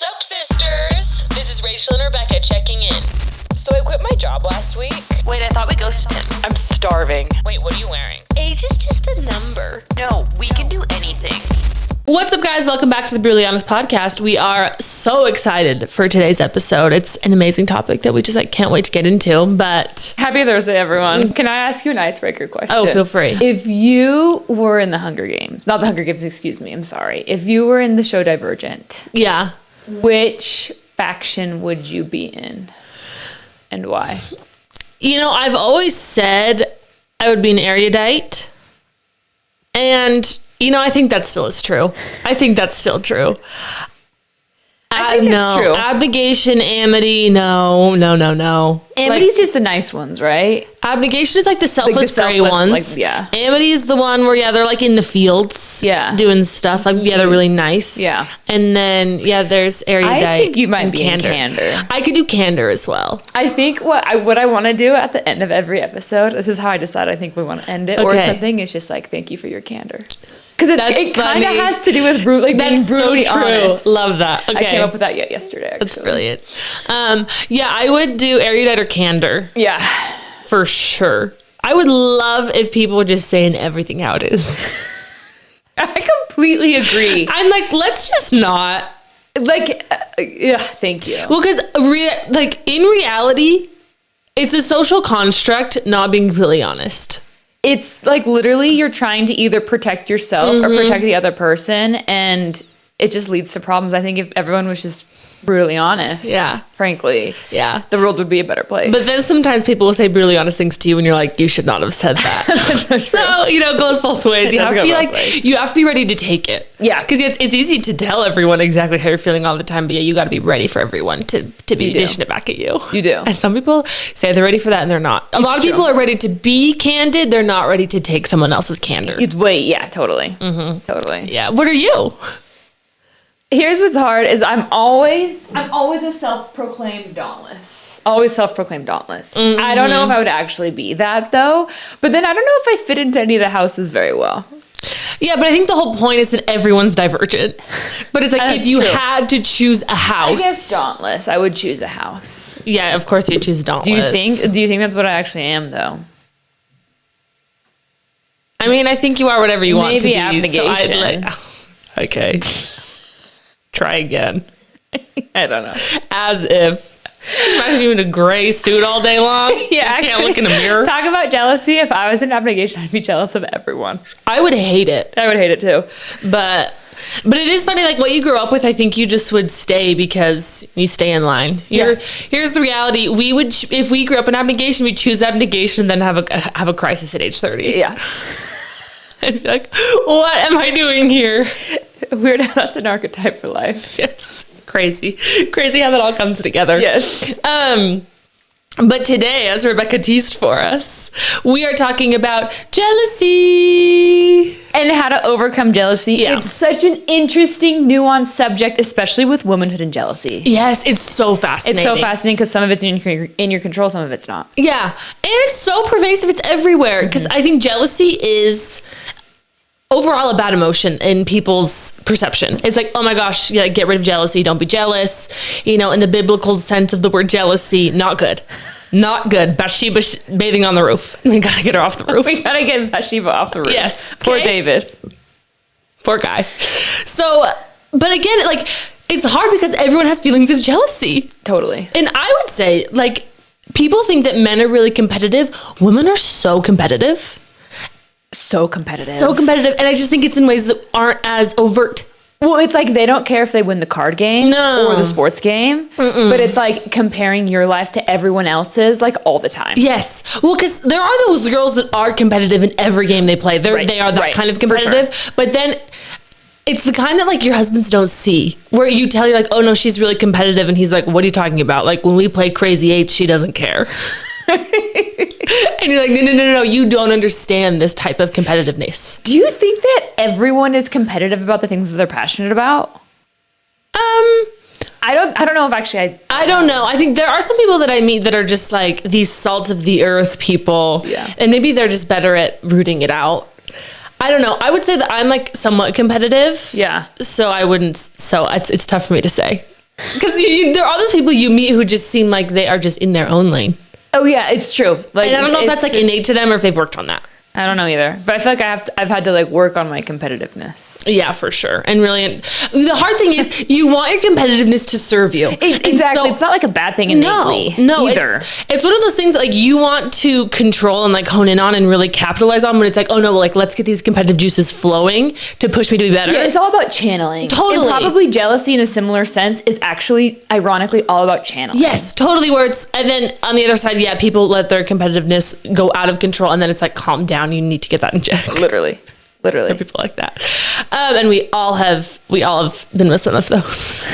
Sup, sisters? This is Rachel and Rebecca checking in. So I quit my job last week. Wait, I thought we ghosted him. I'm starving. Wait, what are you wearing? Age is just a number. No, we can do anything. What's up, guys? Welcome back to the Brutally Honest podcast. We are so excited for today's episode. It's an amazing topic that we just can't wait to get into, but... Happy Thursday, everyone. Can I ask you an icebreaker question? Oh, feel free. If you were in the Hunger Games, not the Hunger Games, excuse me, I'm sorry. If you were in the show Divergent, Yeah. which faction would you be in and why? You know, I've always said I would be an erudite. And, you know, I think that still is true. I think that's still true. I think that's true. Abnegation, Amity, no. Amity's just the nice ones, right? Abnegation is like the selfless gray ones. Yeah. Amity is the one where, they're like in the fields. Yeah. Doing stuff. They're really nice. Yeah. And then, there's erudite. I think you might and be in candor. I could do candor as well. I think what I want to do at the end of every episode, this is how I decide I think we want to end it, or something, is just thank you for your candor. Because it kind of has to do with being brutally honest. Love that. Okay. I came up with that yesterday. Actually. That's brilliant. I would do erudite or candor. Yeah. For sure. I would love if people were just saying everything how it is. I completely agree. I'm like, let's just not. Thank you. Well, because in reality, it's a social construct not being completely honest. It's literally you're trying to either protect yourself or protect the other person, and it just leads to problems. I think if everyone was just brutally honest, frankly, the world would be a better place. But then sometimes people will say brutally honest things to you, and you're like, you should not have said that. So it goes both ways. You have to be you have to be ready to take it. Yeah, because it's easy to tell everyone exactly how you're feeling all the time, but you got to be ready for everyone to be dishing it back at you. You do. And some people say they're ready for that, and they're not. A lot of people are ready to be candid. They're not ready to take someone else's candor. Totally. Totally. Yeah. What are you? Here's what's hard is I'm always a self-proclaimed dauntless. Always self-proclaimed dauntless. I don't know if I would actually be that though, but then I don't know if I fit into any of the houses very well. Yeah, but I think the whole point is that everyone's divergent. But it's if you had to choose a house. I guess dauntless. I would choose a house. Yeah, of course you'd choose dauntless. Do you think that's what I actually am though? I mean, I think you are whatever you want to be. Abnegation. Okay. Try again. I don't know. As if. Imagine you in a gray suit all day long. Yeah. You can't look in a mirror. Talk about jealousy. If I was in abnegation, I'd be jealous of everyone. I would hate it. I would hate it too. But it is funny, what you grew up with, I think you just would stay because you stay in line. Here's the reality. We would, if we grew up in abnegation, we'd choose abnegation and then have a crisis at age 30. Yeah. And be like, what am I doing here? Weird how that's an archetype for life. Yes. Crazy how that all comes together. Yes. But today, as Rebecca teased for us, we are talking about jealousy. And how to overcome jealousy. Yeah. It's such an interesting, nuanced subject, especially with womanhood and jealousy. Yes, it's so fascinating. It's so fascinating because some of it's in your control, some of it's not. Yeah. And it's so pervasive. It's everywhere. Because I think jealousy is overall a bad emotion in people's perception. It's oh my gosh, get rid of jealousy. Don't be jealous. In the biblical sense of the word jealousy, not good. Not good. Bathsheba bathing on the roof. We gotta get her off the roof. We gotta get Bathsheba off the roof. Yes. Poor David. Poor guy. So, but again, it's hard because everyone has feelings of jealousy. Totally. And I would say, people think that men are really competitive. Women are so competitive. So competitive. And I just think it's in ways that aren't as overt. Well, it's they don't care if they win the card game or the sports game, but it's comparing your life to everyone else's all the time. Yes. Well, because there are those girls that are competitive in every game they play. They are that kind of competitive. Sure. But then it's the kind that your husbands don't see, where you tell you oh no, she's really competitive, and he's like, what are you talking about? When we play Crazy Eights, she doesn't care. And you're like, no, you don't understand this type of competitiveness. Do you think that everyone is competitive about the things that they're passionate about? I don't know if actually I don't know. I think there are some people that I meet that are just these salt of the earth people. Yeah. And maybe they're just better at rooting it out. I don't know. I would say that I'm somewhat competitive. Yeah. So I wouldn't, it's tough for me to say. Because there are those people you meet who just seem like they are just in their own lane. Oh yeah, it's true. Like, and I don't know if that's like innate to them or if they've worked on that. I don't know either, but I feel like I've had to like work on my competitiveness. Yeah, for sure. And really, the hard thing is you want your competitiveness to serve you. Exactly. So, it's not like a bad thing innately. No, either. It's one of those things that like you want to control and like hone in on and really capitalize on when it's like, oh no, like let's get these competitive juices flowing to push me to be better. Yeah, it's all about channeling. Totally. And probably jealousy in a similar sense is actually ironically all about channeling. Yes, totally. Where it's, and then on the other side, yeah, people let their competitiveness go out of control and then it's like, calm down. You need to get that in check. Literally. There are people like that. And we all have been with some of those.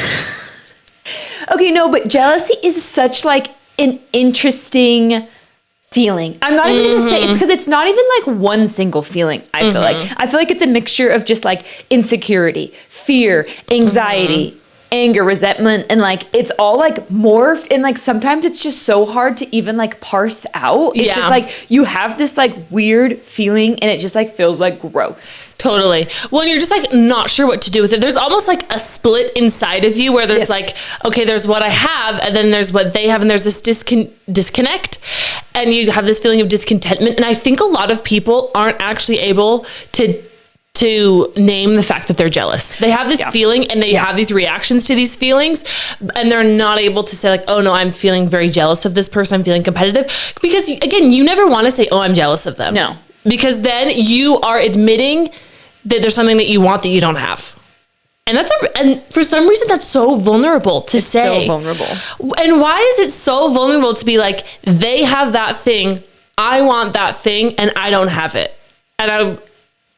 Okay, no, but jealousy is such like an interesting feeling. I'm not even gonna say it's because it's not even like one single feeling. I feel like it's a mixture of just like insecurity, fear, anxiety, anger, resentment, and like it's all like morphed, and like sometimes it's just so hard to even like parse out. It's just like you have this like weird feeling and it just like feels like gross. Totally. Well, and you're just like not sure what to do with it. There's almost like a split inside of you where there's like, okay, there's what I have and then there's what they have and there's this disconnect and you have this feeling of discontentment. And I think a lot of people aren't actually able to name the fact that they're jealous. They have this feeling and they have these reactions to these feelings and they're not able to say like, oh no, I'm feeling very jealous of this person. I'm feeling competitive. Because again, you never want to say, oh, I'm jealous of them. No. Because then you are admitting that there's something that you want that you don't have. And and for some reason that's so vulnerable to say. It's so vulnerable. And why is it so vulnerable to be like, they have that thing, I want that thing, and I don't have it.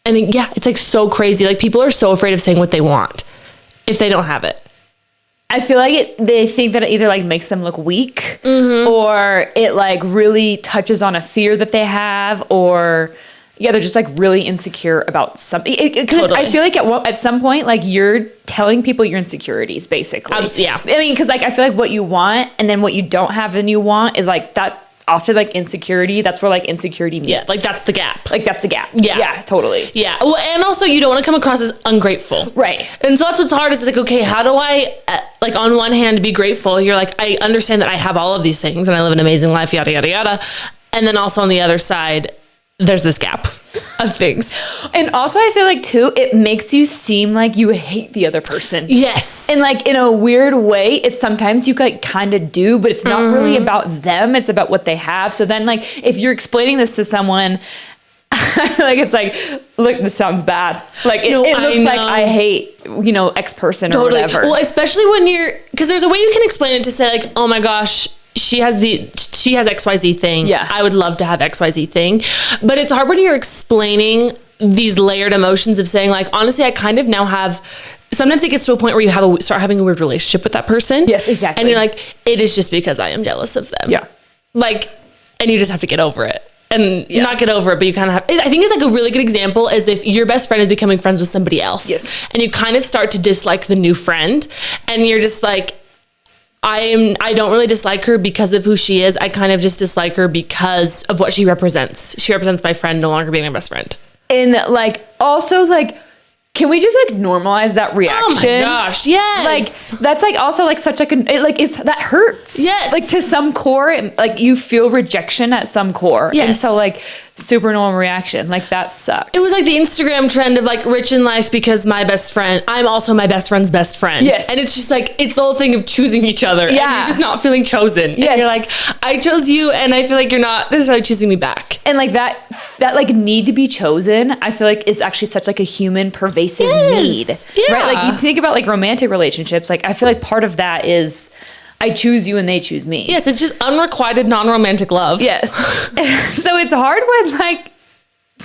And yeah, it's like so crazy. Like people are so afraid of saying what they want if they don't have it. I feel like they think that it either like makes them look weak or it like really touches on a fear that they have, or they're just like really insecure about something. Totally. I feel like at some point, like you're telling people your insecurities basically. Yeah. I mean, cause like I feel like what you want and then what you don't have and you want is like that. Often like insecurity, that's where like insecurity meets. Yeah, like that's the gap. Yeah, totally. Yeah, well, and also you don't want to come across as ungrateful. Right. And so that's what's hard is like, okay, how do I, like on one hand, be grateful? You're like, I understand that I have all of these things and I live an amazing life, yada, yada, yada. And then also on the other side, there's this gap of things. And also I feel like too, it makes you seem like you hate the other person. Yes. And like in a weird way, it's sometimes you like kind of do, but it's not really about them. It's about what they have. So then like, if you're explaining this to someone, like it's like, look, this sounds bad. Like it looks like I hate, X person or whatever. Well, especially when because there's a way you can explain it to say like, oh my gosh, she has XYZ thing. Yeah. I would love to have XYZ thing. But it's hard when you're explaining these layered emotions of saying like, honestly, I kind of now have, sometimes it gets to a point where you start having a weird relationship with that person. Yes, exactly. And you're like, it is just because I am jealous of them. Yeah. Like, and you just have to get over it. And not get over it, but you kind of have, I think it's like a really good example is if your best friend is becoming friends with somebody else. Yes. And you kind of start to dislike the new friend and you're just like, I don't really dislike her because of who she is. I kind of just dislike her because of what she represents. She represents my friend no longer being my best friend. And like, also like, can we just like normalize that reaction? Oh my gosh, yes. Like that's like also like such like that hurts. Yes. Like to some core, like you feel rejection at some core. Yes. And so like super normal reaction. Like that sucks. It was like the Instagram trend of like rich in life because I'm also my best friend's best friend. Yes. And it's just like, it's the whole thing of choosing each other. Yeah. And you're just not feeling chosen. Yes. And you're like, I chose you and I feel like you're not necessarily choosing me back. And like that like need to be chosen, I feel like is actually such like a human pervasive need. Yeah. Right? Like you think about like romantic relationships, like I feel like part of that is I choose you and they choose me. Yes, it's just unrequited, non-romantic love. Yes. So it's hard when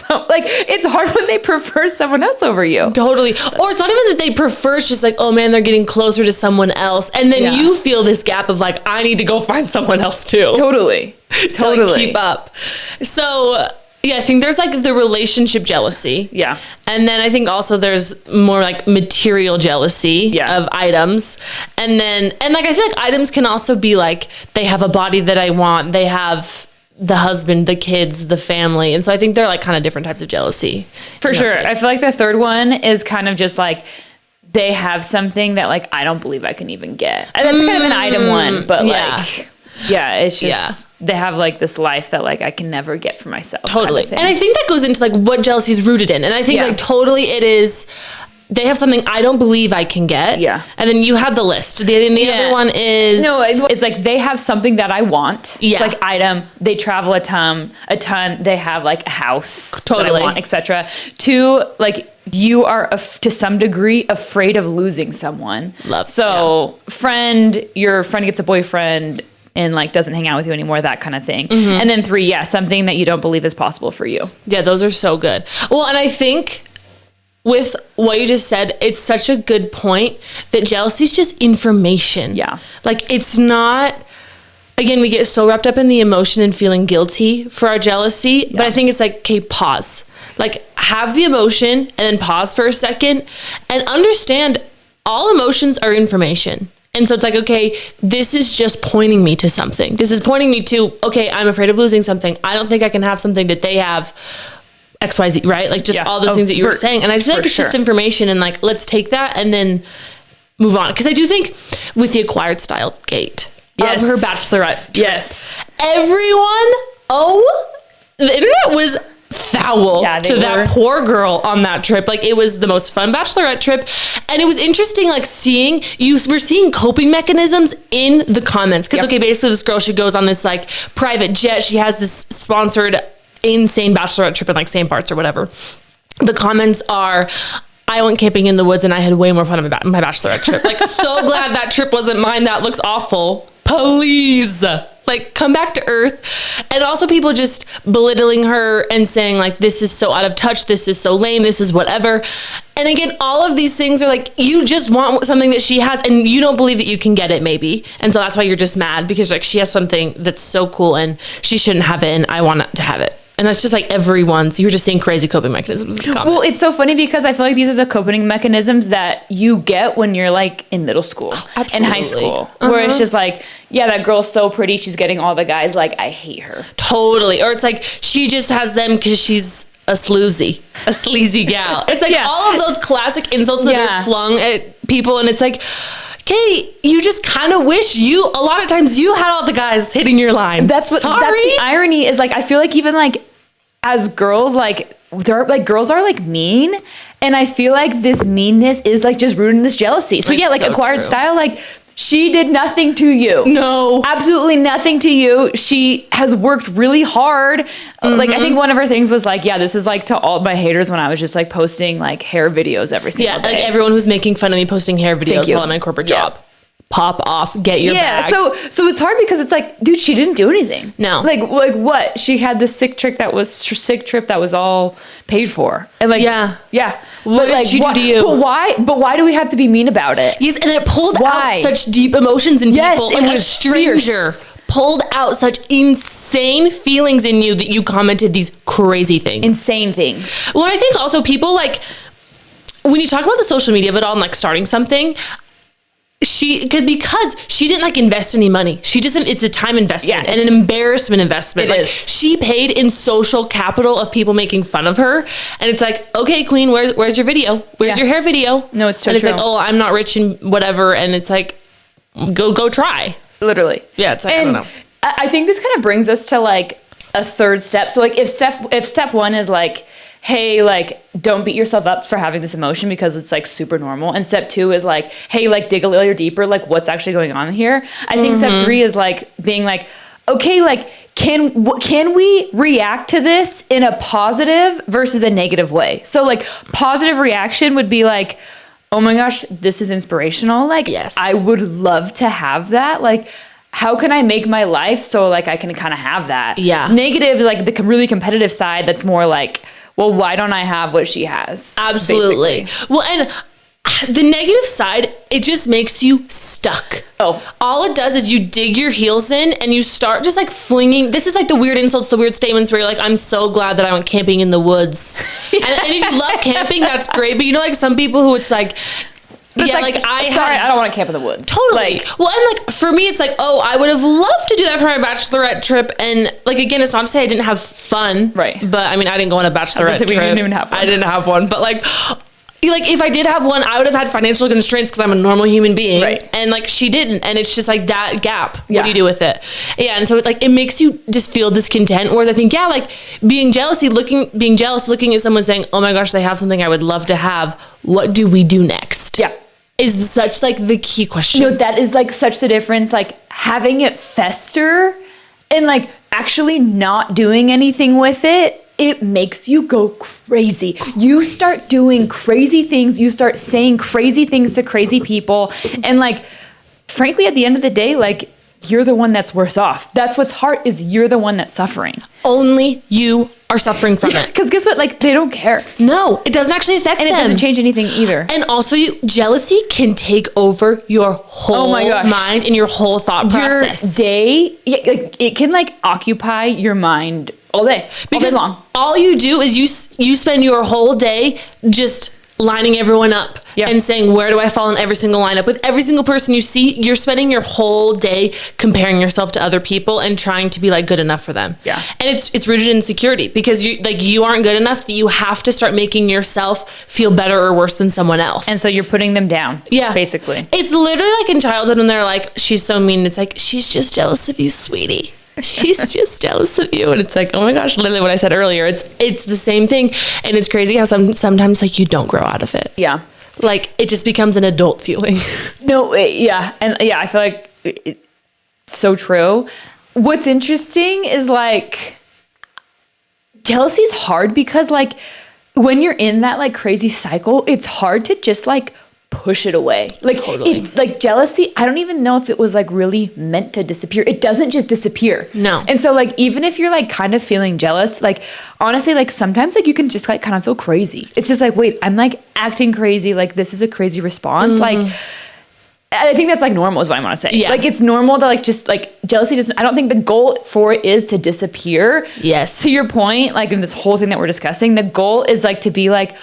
it's hard when they prefer someone else over you. Totally. Or it's not even that they prefer, it's just like, oh man, they're getting closer to someone else. And then you feel this gap of like, I need to go find someone else too. Totally. To like keep up. So yeah, I think there's like the relationship jealousy. Yeah. And then I think also there's more like material jealousy of items. And like I feel like items can also be like, they have a body that I want, they have the husband, the kids, the family. And so I think they're like kind of different types of jealousy. For sure. I feel like the third one is kind of just like they have something that like I don't believe I can even get. And that's kind of an item one, but like yeah, it's just they have like this life that like I can never get for myself. Totally. Kind of And I think that goes into like what jealousy is rooted in. And I think like totally it is, they have something I don't believe I can get. Yeah. And then you had the list. The other one is... No, it's like they have something that I want. Yeah. It's like item. They travel a ton. They have like a house that I want, etc. 2, like you are to some degree afraid of losing someone. Friend, your friend gets a boyfriend and like doesn't hang out with you anymore, that kind of thing. And then 3, something that you don't believe is possible for you. Yeah, those are so good. Well, and I think with what you just said, it's such a good point that jealousy is just information. Yeah. Like it's not, again, we get so wrapped up in the emotion and feeling guilty for our jealousy, but I think it's like, okay, pause. Like have the emotion and then pause for a second and understand all emotions are information. And so it's like, okay, this is just pointing me to something. This is pointing me to, okay, I'm afraid of losing something. I don't think I can have something that they have. XYZ, right? Like just all those things that you were saying. And I feel like it's just information and like, let's take that and then move on. Cause I do think with the acquired style gate of her bachelorette trip, everyone, the internet was foul to that poor girl on that trip. Like it was the most fun bachelorette trip. And it was interesting, like we're seeing coping mechanisms in the comments. Cause okay, basically this girl, she goes on this like private jet. She has this sponsored insane bachelorette trip in like St. Bart's or whatever. The comments are, I went camping in the woods and I had way more fun on my bachelorette trip. Like, so glad that trip wasn't mine. That looks awful. Please, like, come back to earth. And also people just belittling her and saying like, this is so out of touch. This is so lame. This is whatever. And again, all of these things are like, you just want something that she has and you don't believe that you can get it maybe. And so that's why you're just mad because like she has something that's so cool and she shouldn't have it and I want to have it. And that's just like everyone's, you were just seeing crazy coping mechanisms in the comments. Well, it's so funny because I feel like these are the coping mechanisms that you get when you're like in middle school and high school. Where it's just like, yeah, that girl's so pretty. She's getting all the guys. Like, I hate her. Totally. Or it's like, she just has them because she's a sleazy gal. It's like all of those classic insults that are flung at people. And it's like, okay, you just kind of wish a lot of times you had all the guys hitting your line. That's the irony is like, I feel like even like as girls, like girls are like mean. And I feel like this meanness is like just rooted in this jealousy. So like so acquired style, like she did nothing to you. No. Absolutely nothing to you. She has worked really hard. Like, I think one of her things was like, this is like to all my haters when I was just like posting like hair videos every single day. Yeah, like everyone who's making fun of me posting hair videos while I'm in my corporate job. Pop off, get your bag. So it's hard because it's like, dude, she didn't do anything. No. Like what? She had this sick trip that was all paid for. And like, yeah. What did she do to you? But why do we have to be mean about it? Yes, and it pulled out such deep emotions in people. Like a stranger pulled out such insane feelings in you that you commented these crazy things. Insane things. Well, I think also people like, when you talk about the social media of it all and like starting something, because she didn't like invest any money. It's a time investment and an embarrassment investment. It is. She paid in social capital of people making fun of her. And it's like, okay, queen, where's your video? Where's your hair video? No, it's so And it's true. like, oh, I'm not rich and whatever. And it's like, go try. Literally. Yeah, it's like, I don't know. I think this kind of brings us to like a third step. So like if step 1 is like, hey, like, don't beat yourself up for having this emotion because it's like super normal. And step 2 is like, hey, like dig a little deeper, like what's actually going on here. I think step 3 is like being like, okay, like can we react to this in a positive versus a negative way? So like positive reaction would be like, oh my gosh, this is inspirational. Like, I would love to have that. Like, how can I make my life so like I can kind of have that? Yeah. Negative is like the really competitive side. That's more like, well, why don't I have what she has? Absolutely. Basically. Well, and the negative side, it just makes you stuck. Oh. All it does is you dig your heels in and you start just like flinging. This is like the weird insults, the weird statements where you're like, I'm so glad that I went camping in the woods. and if you love camping, that's great. But you know, like some people who it's like, I don't want to camp in the woods. Totally. Well, and like for me, it's like, oh, I would have loved to do that for my bachelorette trip. And like, again, it's not to say I didn't have fun. Right. But I mean, I didn't go on a bachelorette trip. We didn't even have one. I didn't have one. But like, like if I did have one, I would have had financial constraints because I'm a normal human being. Right. And like she didn't. And it's just like that gap. Yeah. What do you do with it? Yeah. And so it, like, it makes you just feel discontent. Whereas I think, yeah, like being jealous, looking at someone saying, oh my gosh, they have something I would love to have. What do we do next? Yeah. Is such like the key question. No, that is like such the difference. Like having it fester and like actually not doing anything with it, it makes you go crazy. You start doing crazy things. You start saying crazy things to crazy people. And like, frankly, at the end of the day, like you're the one that's worse off. That's what's hard is you're the one that's suffering. Only you are suffering from it. Because guess what? Like they don't care. No, it doesn't actually affect them. And it doesn't change anything either. And also jealousy can take over your whole mind and your whole thought process. Your day, like, it can like occupy your mind all day, because all day long. All you do is you spend your whole day just lining everyone up and saying, where do I fall in every single lineup? With every single person you see, you're spending your whole day comparing yourself to other people and trying to be like good enough for them. Yeah. And it's rooted in insecurity because you aren't good enough that you have to start making yourself feel better or worse than someone else. And so you're putting them down. Yeah. Basically. It's literally like in childhood when they're like, she's so mean. It's like, she's just jealous of you, sweetie. She's just jealous of you. And it's like, oh my gosh, literally what I said earlier. It's the same thing. And it's crazy how sometimes like you don't grow out of it. Yeah. Like it just becomes an adult feeling. No, yeah. And yeah, I feel like it's so true. What's interesting is like jealousy is hard because like when you're in that like crazy cycle, it's hard to just like push it away. Like Totally. like jealousy, I don't even know if it was like really meant to disappear. It doesn't just disappear. No. And so like even if you're like kind of feeling jealous, like honestly, like sometimes like you can just like kind of feel crazy. It's just like, wait, I'm like acting crazy. Like this is a crazy response. Like I think that's like normal is what I want to say. Yeah. Like it's normal to like just like jealousy doesn't, I don't think the goal for it is to disappear. Yes. To your point, like in this whole thing that we're discussing, the goal is like to be like,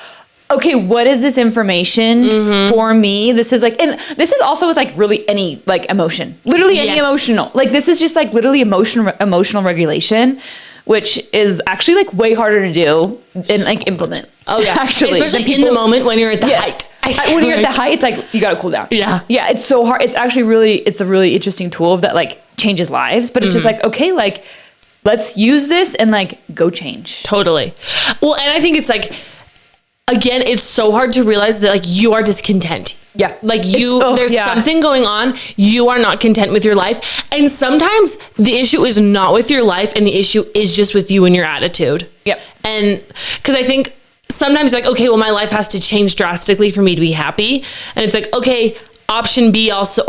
okay, what is this information for me? This is like, and this is also with like really any like emotion, literally any emotional, like this is just like literally emotional regulation, which is actually like way harder to do and like implement. Oh yeah. Actually. Especially in the moment when you're at the height. When you're at the height, it's like, you got to cool down. Yeah. Yeah. It's so hard. It's actually really, it's a really interesting tool that like changes lives, but it's just like, okay, like let's use this and like go change. Totally. Well, and I think it's like, again, it's so hard to realize that like you are discontent. Yeah. Like there's something going on. You are not content with your life. And sometimes the issue is not with your life and the issue is just with you and your attitude. Yep. And because I think sometimes like, okay, well, my life has to change drastically for me to be happy. And it's like, okay, option B also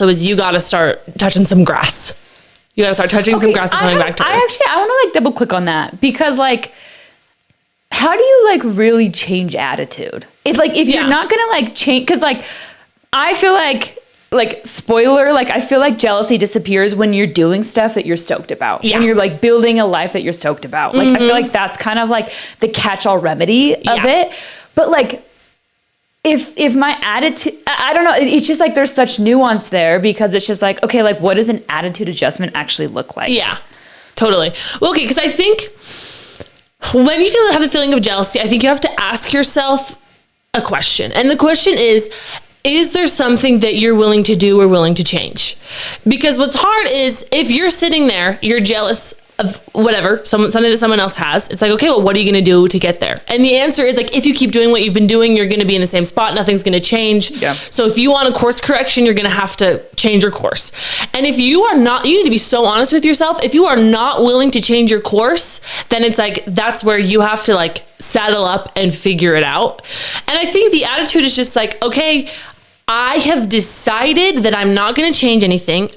is you got to start touching some grass. You got to start touching some grass and coming back to earth. I want to like double click on that because like, how do you like really change attitude? If you're not gonna like change, because like I feel like spoiler, like I feel like jealousy disappears when you're doing stuff that you're stoked about. Yeah. When you're like building a life that you're stoked about. Like I feel like that's kind of like the catch-all remedy of it. But like if my attitude, I don't know, it's just like there's such nuance there because it's just like, okay, like what does an attitude adjustment actually look like? Yeah, totally. Well, okay, because I think when you have the feeling of jealousy, I think you have to ask yourself a question. And the question is there something that you're willing to do or willing to change? Because what's hard is if you're sitting there, you're jealous of whatever, something that someone else has. It's like, okay, well, what are you going to do to get there? And the answer is like, if you keep doing what you've been doing, you're going to be in the same spot. Nothing's going to change. Yeah. So if you want a course correction, you're going to have to change your course. And if you are not, you need to be so honest with yourself. If you are not willing to change your course, then it's like, that's where you have to like saddle up and figure it out. And I think the attitude is just like, okay, I have decided that I'm not going to change anything.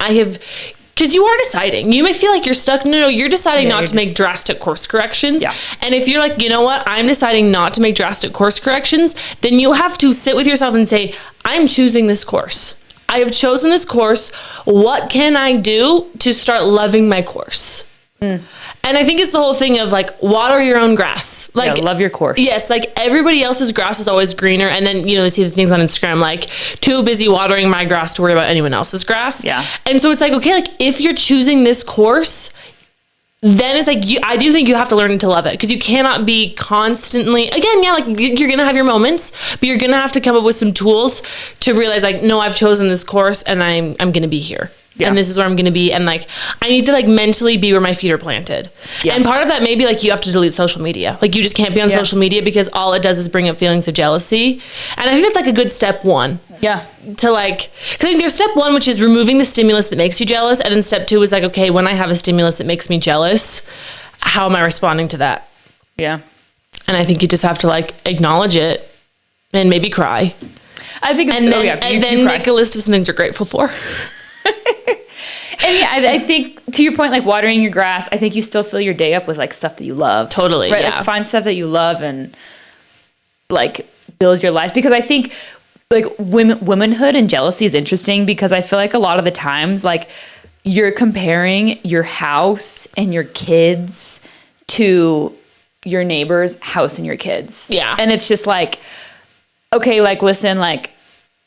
Because you are deciding. You may feel like you're stuck. No, you're deciding not to make drastic course corrections. Yeah. And if you're like, you know what, I'm deciding not to make drastic course corrections, then you have to sit with yourself and say, I'm choosing this course. I have chosen this course. What can I do to start loving my course? And I think it's the whole thing of like, water your own grass. Like, love your course. Yes, like everybody else's grass is always greener. And then, they see the things on Instagram, like too busy watering my grass to worry about anyone else's grass. Yeah. And so it's like, okay, like if you're choosing this course, then it's like, I do think you have to learn to love it, because you cannot be constantly, again, yeah, like you're going to have your moments, but you're going to have to come up with some tools to realize like, no, I've chosen this course and I'm going to be here. Yeah. And this is where I'm going to be. And like, I need to like mentally be where my feet are planted. Yeah. And part of that, maybe like you have to delete social media. Like you just can't be on social media, because all it does is bring up feelings of jealousy. And I think that's like a good step one. Yeah. To like, cause I think there's step one, which is removing the stimulus that makes you jealous. And then step two is like, okay, when I have a stimulus that makes me jealous, how am I responding to that? Yeah. And I think you just have to like acknowledge it and maybe cry. I think it's, and then make a list of some things you're grateful for. And yeah, I think to your point, like watering your grass, I think you still fill your day up with like stuff that you love. Totally. Right? Yeah. Like find stuff that you love and like build your life. Because I think like womanhood and jealousy is interesting, because I feel like a lot of the times like you're comparing your house and your kids to your neighbor's house and your kids. Yeah. And it's just like, okay, like listen, like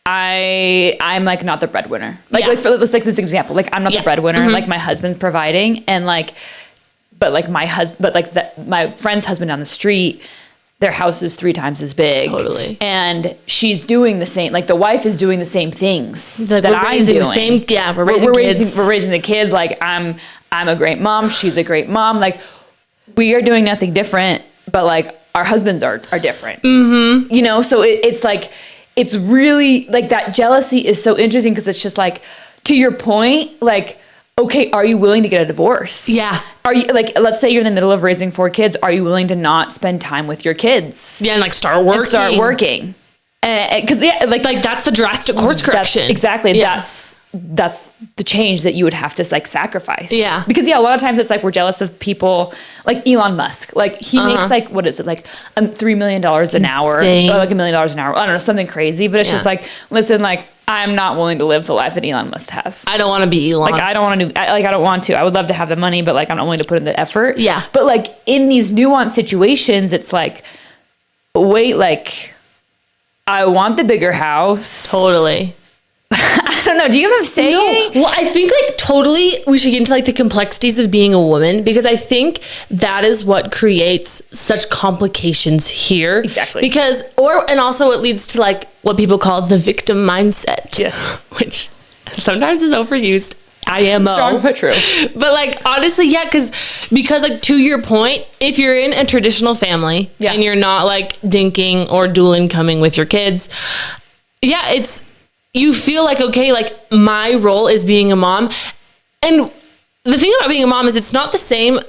I'm like not the breadwinner. Like for let's take this example. Like I'm not the breadwinner. Mm-hmm. Like my husband's providing, and like, but like my friend's husband down the street, their house is 3 times as big. Totally. And she's doing the same. Like the wife is doing the same things like that I'm doing. We're raising kids. We're raising the kids. Like I'm a great mom. She's a great mom. Like we are doing nothing different, but like our husbands are different. Mm-hmm. You know, so it's like. It's really like that jealousy is so interesting, because it's just like, to your point, like, okay, are you willing to get a divorce? Yeah. Are you like, let's say you're in the middle of raising 4 kids. Are you willing to not spend time with your kids? Yeah. And like start working. Because like that's the drastic course correction. Exactly. Yeah. That's the change that you would have to like sacrifice. Yeah. Because a lot of times it's like we're jealous of people like Elon Musk. Like he makes like, what is it? Like $3 million an hour, or like $1 million an hour. I don't know, something crazy, but it's just like, listen, like I'm not willing to live the life that Elon Musk has. I don't want to be Elon. Like I don't want to. I would love to have the money, but like I'm not willing to put in the effort. Yeah. But like in these nuanced situations, it's like, wait, like I want the bigger house. Totally. I don't know. Do you have a say? No. Well, I think like totally we should get into like the complexities of being a woman, because I think that is what creates such complications here. Exactly. Because and also it leads to like what people call the victim mindset. Yes. Which sometimes is overused. IMO. Strong but true. But like honestly, yeah, because like to your point, if you're in a traditional family and you're not like dinking or dual incoming with your kids, you feel like, okay, like my role is being a mom. And the thing about being a mom is it's not the same.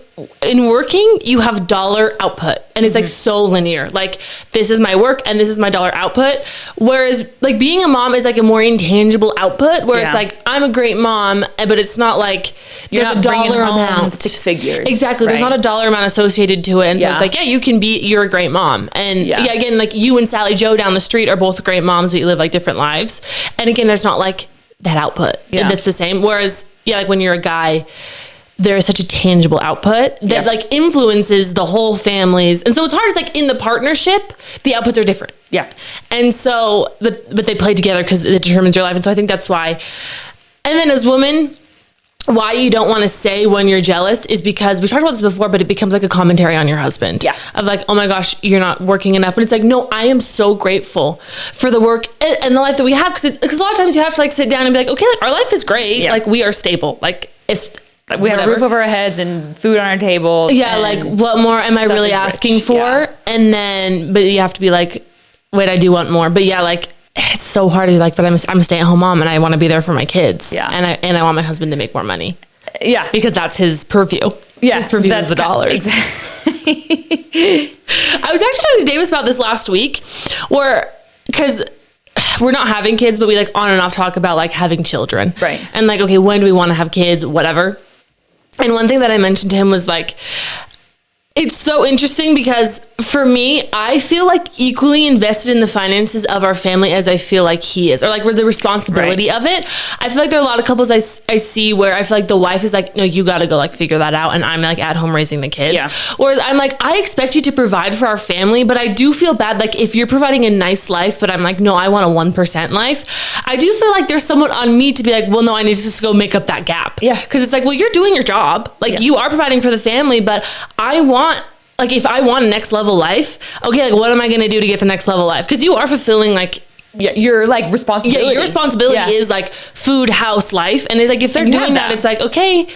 In working, you have dollar output, and it's like so linear. Like this is my work and this is my dollar output. Whereas like being a mom is like a more intangible output, where it's like, I'm a great mom, but it's not like there's a dollar amount. 6 figures. Exactly. Right. There's not a dollar amount associated to it. And so it's like, you're a great mom. And again, like you and Sally Joe down the street are both great moms, but you live like different lives. And again, there's not like that output that's the same. Whereas like when you're a guy, there is such a tangible output that like influences the whole families. And so it's hard. It's like in the partnership, the outputs are different. Yeah. And so, but they play together because it determines your life. And so I think that's why. And then as women, why you don't want to say when you're jealous is because we talked about this before, but it becomes like a commentary on your husband. Yeah. Of like, oh my gosh, you're not working enough. And it's like, no, I am so grateful for the work and the life that we have. Because a lot of times you have to like sit down and be like, okay, like our life is great. Yeah. Like we are stable. Like it's, like we have a roof over our heads and food on our table. Yeah, like what more am I really asking for? Yeah. And then, but you have to be like, wait, I do want more. But yeah, like it's so hard to be like, but I'm a stay-at-home mom and I want to be there for my kids. Yeah, and I want my husband to make more money. Yeah, because that's his purview. Yeah, his purview is the dollars. Exactly. I was actually talking to Davis about this last week, because we're not having kids, but we like on and off talk about like having children. Right. And like, okay, when do we want to have kids? Whatever. And one thing that I mentioned to him was like, It's so interesting because for me, I feel like equally invested in the finances of our family as I feel like he is, or like the responsibility of it. I feel like there are a lot of couples I see where I feel like the wife is like, no, you got to go like figure that out. And I'm like at home raising the kids. Yeah. Whereas I'm like, I expect you to provide for our family, but I do feel bad. Like if you're providing a nice life, but I'm like, no, I want a 1% life. I do feel like there's somewhat on me to be like, well, no, I need to just go make up that gap. Yeah. Cause it's like, well, you're doing your job. Like you are providing for the family, but I want, like, if I want a next level life, okay, like, what am I going to do to get the next level life? Because you are fulfilling, like, your like responsibility. Yeah, your responsibility is like food, house, life. And it's like, if they're doing that, it's like, okay,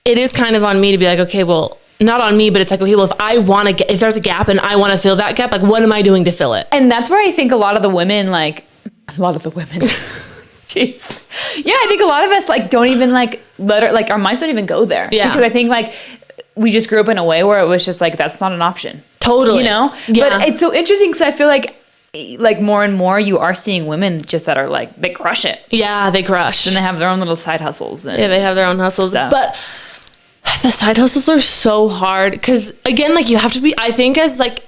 it is kind of on me to be like, okay, well, not on me, but it's like, okay, well, if I want to get, if there's a gap and I want to fill that gap, like, what am I doing to fill it? And that's where I think a lot of the women, jeez. Yeah, I think a lot of us like don't even like let her, like our minds don't even go there. Yeah. Because I think like we just grew up in a way where it was just like, that's not an option. Totally. You know? Yeah. But it's so interesting because I feel like more and more you are seeing women just that are like, they crush it. Yeah, they crush. And they have their own little side hustles. And yeah, they have their own hustles. stuff. But the side hustles are so hard because, again, like you have to be, I think, as like,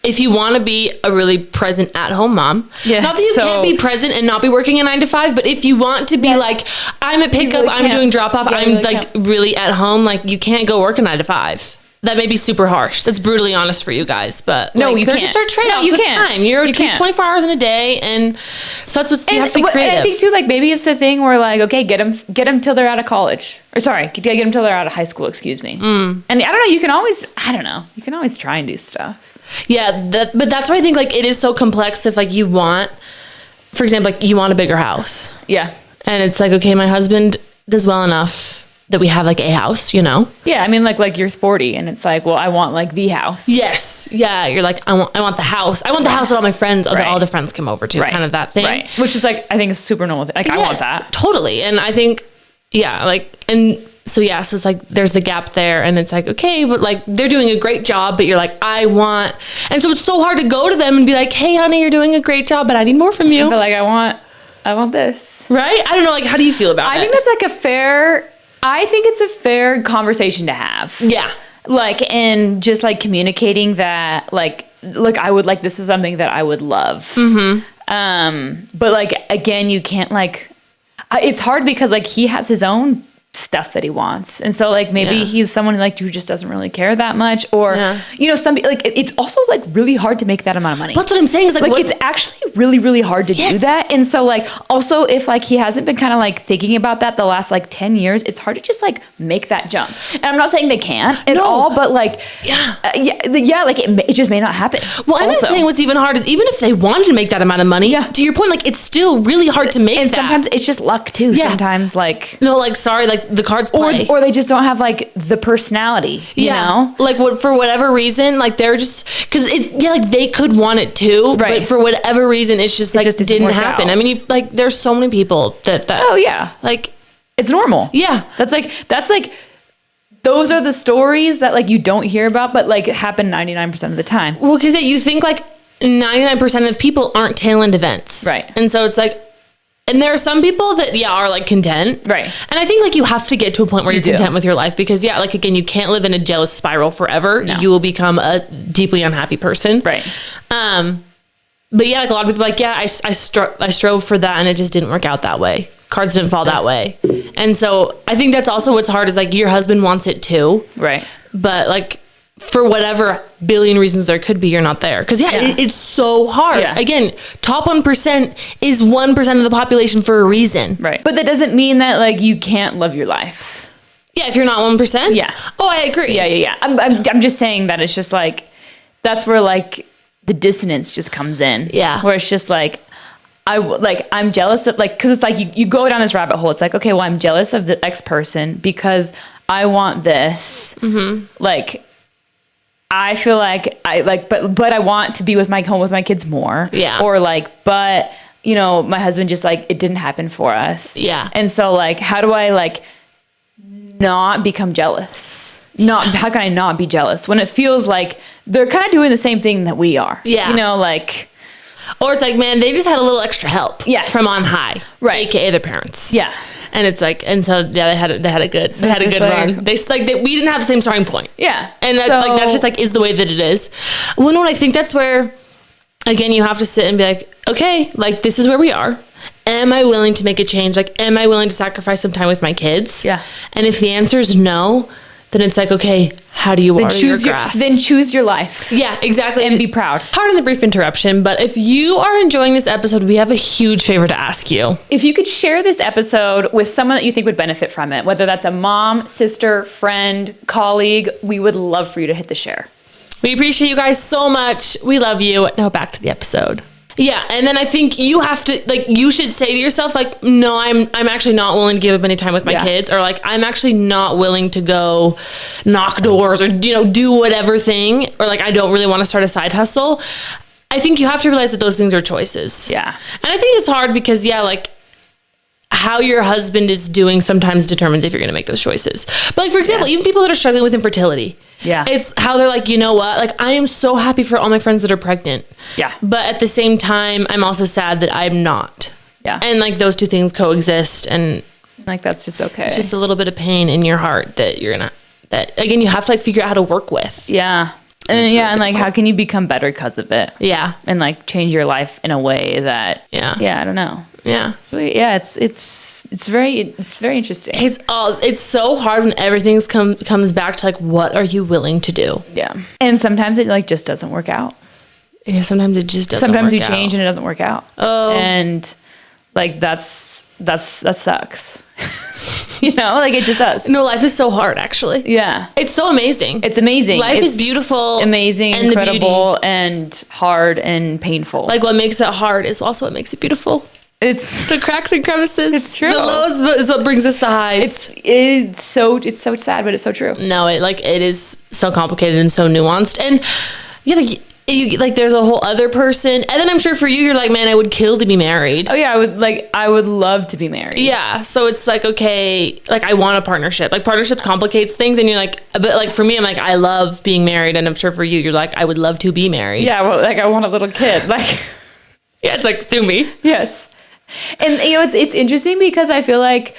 if you want to be a really present at-home mom, not that you can't be present and not be working a 9 to 5, but if you want to be like, I'm at pickup, really I'm doing drop-off, I'm really like really at home, like you can't go work a 9 to 5. That may be super harsh. That's brutally honest for you guys, but no, like, you can't. Just our trade-offs with time. You're 24 hours in a day, and so that's what you have to be creative. And I think too, like maybe it's the thing where like, okay, get them till they're out of college, or sorry, get them till they're out of high school. Excuse me. And I don't know. You can always try and do stuff. Yeah, but that's why I think like it is so complex. If like you want, for example, like you want a bigger house. Yeah. And it's like, okay, my husband does well enough that we have like a house, you know? Yeah, I mean like you're 40 and it's like, well, I want like the house. Yes. Yeah, you're like, I want the house. I want the house that all my friends, all the friends come over to, kind of that thing. Right. Which is like, I think is super normal. Like I want that. Totally. And I think, yeah, like, and so yeah, so it's like, there's the gap there and it's like, okay, but like they're doing a great job, but you're like, and so it's so hard to go to them and be like, hey honey, you're doing a great job, but I need more from you. But like, I want this. Right? I don't know, like, how do you feel about it? I think that's like I think it's a fair conversation to have. Yeah. Like, and just like communicating that, like, look, I would like, this is something that I would love. But like, again, you can't like, it's hard because like he has his own stuff that he wants, and so like maybe he's someone like who just doesn't really care that much, or you know, some like it's also like really hard to make that amount of money. That's what I'm saying, is like it's actually really, really hard to do that. And so like also if like he hasn't been kind of like thinking about that the last like 10 years, it's hard to just like make that jump. And I'm not saying they can't at all, but like like it just may not happen. Well, I'm saying what's even hard is even if they wanted to make that amount of money, to your point, like it's still really hard to make and that. Sometimes it's just luck too. Sometimes like sorry, like the cards play. Or they just don't have like the personality, you know? Like for whatever reason, like they're just, cause it's, like they could want it too, but for whatever reason, it's just like, it didn't happen. I mean, like there's so many people that oh yeah. Like it's normal. Yeah. That's like, those are the stories that like you don't hear about, but like happen 99% of the time. Well, cause you think like 99% of people aren't tail end events. Right. And so it's like, and there are some people that, are like content. Right. And I think like you have to get to a point where you're content with your life because like, again, you can't live in a jealous spiral forever. No. You will become a deeply unhappy person. Right. But yeah, like a lot of people are like, I strove for that and it just didn't work out that way. Cards didn't fall that way. And so I think that's also what's hard is like your husband wants it too. Right. But like, for whatever billion reasons there could be, you're not there. Because it's so hard. Yeah. Again, top 1% is 1% of the population for a reason. Right. But that doesn't mean that like you can't love your life. Yeah, if you're not 1%. Yeah. Oh, I agree. Yeah. I'm just saying that it's just like, that's where like the dissonance just comes in. Yeah. Where it's just like, I'm jealous of like, because it's like you go down this rabbit hole. It's like, okay, well, I'm jealous of the X person because I want this. Like, I feel like but I want to be with my home with my kids more. Yeah. Or like, but you know, my husband just like, it didn't happen for us. Yeah. And so like, how do I like not become jealous? How can I not be jealous when it feels like they're kind of doing the same thing that we are? Yeah. You know, like, or it's like, man, they just had a little extra help. Yeah. From on high. Right. AKA their parents. Yeah. And it's like, and so yeah, they had a good run. We didn't have the same starting point. Yeah. And that's just like is the way that it is. Well, no, I think that's where, again, you have to sit and be like, okay, like this is where we are. Am I willing to make a change? Like, am I willing to sacrifice some time with my kids? Yeah. And if the answer is no, then it's like, okay, how do you water your grass? Then choose your life. Yeah, exactly. And be proud. Pardon the brief interruption, but if you are enjoying this episode, we have a huge favor to ask you. If you could share this episode with someone that you think would benefit from it, whether that's a mom, sister, friend, colleague, we would love for you to hit the share. We appreciate you guys so much. We love you. Now back to the episode. Yeah, and then I think you have to, like, you should say to yourself, like, no, I'm actually not willing to give up any time with my kids, or like, I'm actually not willing to go knock doors or, you know, do whatever thing, or like, I don't really want to start a side hustle. I think you have to realize that those things are choices. Yeah. And I think it's hard because, yeah, like, how your husband is doing sometimes determines if you're going to make those choices. But like, for example, even people that are struggling with infertility. Yeah. It's how they're like, you know what? Like, I am so happy for all my friends that are pregnant. Yeah. But at the same time, I'm also sad that I'm not. Yeah. And like those two things coexist, and like, that's just okay. It's just a little bit of pain in your heart that that again, you have to like figure out how to work with. Yeah. And yeah, and like, how can you become better because of it? Yeah. And like change your life in a way that, yeah, I don't know. Yeah. Yeah, it's very interesting. It's so hard when everything comes back to like, what are you willing to do? Yeah. And sometimes it like just doesn't work out. Yeah, sometimes it just doesn't Sometimes work you change and it doesn't work out. Oh. And like that sucks. You know, like it just does. No, life is so hard, actually. Yeah. It's so amazing. It's amazing. Life is beautiful. Amazing, and incredible, and hard and painful. Like what makes it hard is also what makes it beautiful. It's the cracks and crevices. It's true. The lows is what brings us the highs. It's so sad, but it's so true. No, it is so complicated and so nuanced. And yeah, like there's a whole other person, and then I'm sure for you, you're like, man, I would kill to be married. Oh yeah, I would love to be married. Yeah, so it's like, okay, like I want a partnership. Like partnership complicates things, and you're like, but like for me, I'm like, I love being married, and I'm sure for you, you're like, I would love to be married. Yeah, well, like I want a little kid. Like, yeah, it's like sue me. Yes, and you know it's interesting because I feel like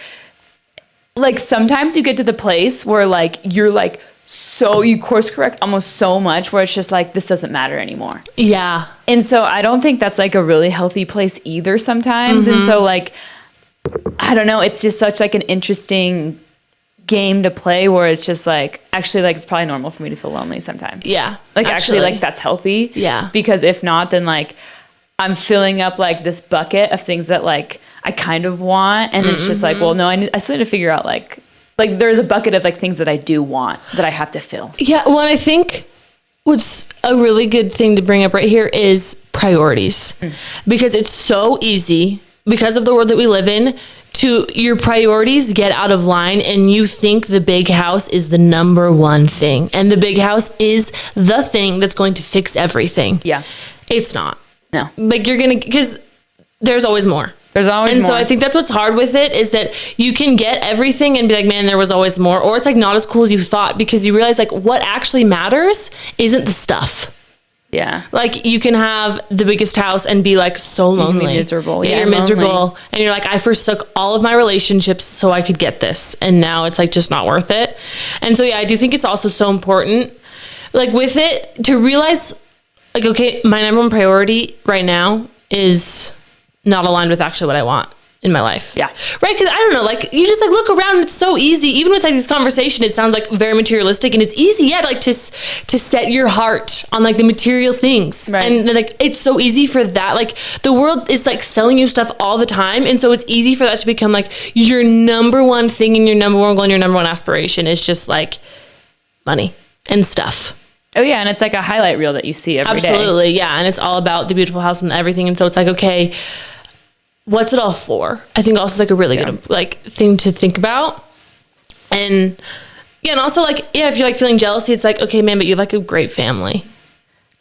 sometimes you get to the place where like you're like. So you course correct almost so much where it's just like, this doesn't matter anymore. Yeah. And so I don't think that's like a really healthy place either sometimes. Mm-hmm. And so like, I don't know, it's just such like an interesting game to play where it's just like, actually like, it's probably normal for me to feel lonely sometimes. Yeah. Like actually like that's healthy. Yeah. Because if not, then like I'm filling up like this bucket of things that like I kind of want. And it's just like, well, no, I still need to figure out like there's a bucket of like things that I do want that I have to fill. Yeah. Well, I think what's a really good thing to bring up right here is priorities, because it's so easy because of the world that we live in to your priorities get out of line and you think the big house is the number one thing. And the big house is the thing that's going to fix everything. Yeah. It's not. No. Like because there's always more. There's always more. And so I think that's what's hard with it is that you can get everything and be like, man, there was always more. Or it's like not as cool as you thought because you realize like what actually matters isn't the stuff. Yeah. Like you can have the biggest house and be like so lonely. You can be miserable. Yeah, you're miserable. And you're like, I forsook all of my relationships so I could get this. And now it's like just not worth it. And so, yeah, I do think it's also so important like with it to realize like, okay, my number one priority right now is not aligned with actually what I want in my life. Yeah. Right. Cause I don't know, like you just like look around. It's so easy. Even with like this conversation, it sounds like very materialistic and it's easy. Yeah. Like to set your heart on like the material things. Right. And like, it's so easy for that. Like the world is like selling you stuff all the time. And so it's easy for that to become like your number one thing and your number one goal and your number one aspiration is just like money and stuff. Oh yeah. And it's like a highlight reel that you see every day. Absolutely. Yeah. And it's all about the beautiful house and everything. And so it's like, okay, what's it all for? I think also is like a really good like thing to think about. And yeah, and also like, yeah, if you're like feeling jealousy, it's like, okay, man, but you have like a great family